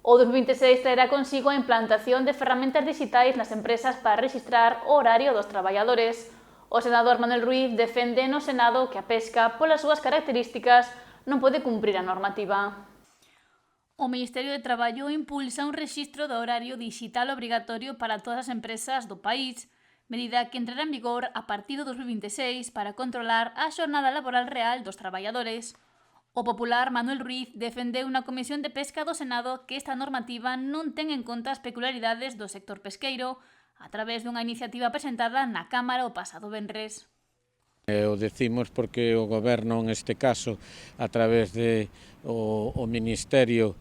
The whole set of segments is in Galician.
O 2026 traerá consigo a implantación de ferramentas digitais nas empresas para rexistrar o horario dos traballadores. O senador Manuel Ruiz defende no Senado que a pesca, polas súas características, non pode cumprir a normativa. O Ministerio de Traballo impulsa un rexistro do horario digital obrigatorio para todas as empresas do país, medida que entrará en vigor a partir do 2026 para controlar a xornada laboral real dos traballadores. O popular Manuel Ruiz defendeu na Comisión de Pesca do Senado que esta normativa non ten en conta as peculiaridades do sector pesqueiro a través dunha iniciativa presentada na Cámara o pasado venres. O decimos porque o Goberno, neste caso, a través de o Ministerio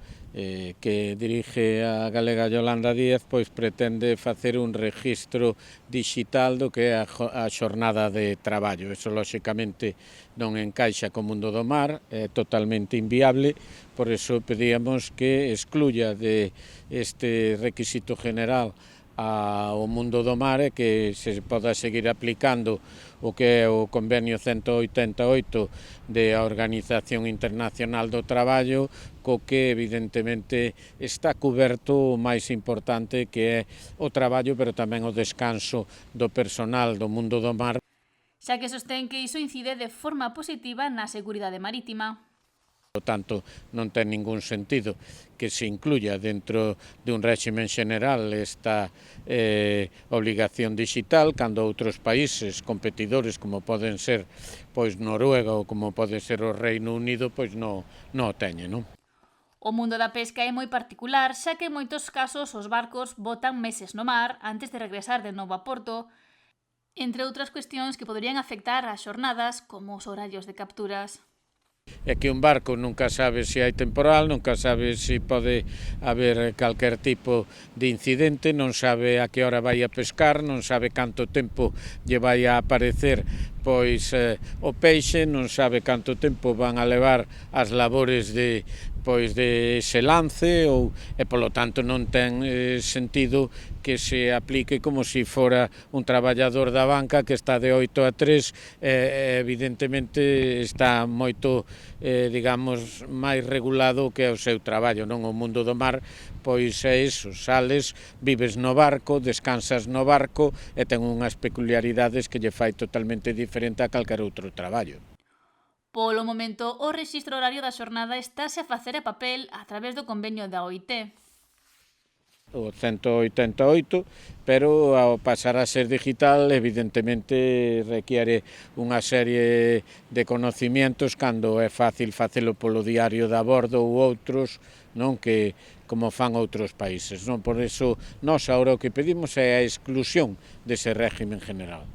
que dirige a galega Yolanda Díaz, pois pretende facer un rexistro digital do que é a xornada de traballo. Eso, lóxicamente, non encaixa co mundo do mar, é totalmente inviable, por eso pedíamos que excluya de este requisito general ao mundo do mar e que se poda seguir aplicando o que é o convenio 188 da Organización Internacional do Traballo, co que evidentemente está cuberto o máis importante, que é o traballo, pero tamén o descanso do personal do mundo do mar. Xa que sostén que iso incide de forma positiva na seguridade marítima. Por tanto, non ten ningún sentido que se incluya dentro de un réximen xeneral esta obligación digital, cando outros países competidores, como poden ser pois Noruega ou como pode ser o Reino Unido, pois non o teñen, non? O mundo da pesca é moi particular, xa que en moitos casos os barcos botan meses no mar antes de regresar de novo a porto, entre outras cuestións que poderían afectar ás xornadas como os horarios de capturas. É que un barco nunca sabe se hai temporal, nunca sabe se pode haber calquer tipo de incidente, non sabe a que hora vai a pescar, non sabe canto tempo lle vai a aparecer pois o peixe, non sabe canto tempo van a levar as labores de ese lance e polo tanto non ten sentido que se aplique como se fora un traballador da banca que está de 8 a 3 evidentemente está moito digamos máis regulado que o seu traballo, non? O mundo do mar pois é iso, sales, vives no barco, descansas no barco e ten unhas peculiaridades que lle fai totalmente diferente a calquer outro traballo. Polo momento, o rexistro horario da xornada estáse a facer a papel a través do convenio da OIT. O 188, pero ao pasar a ser digital, evidentemente requiere unha serie de conocimientos cando é fácil facelo polo diario de a bordo ou outros, non, que como fan outros países, non? Por iso, nós agora o que pedimos é a exclusión dese régimen general.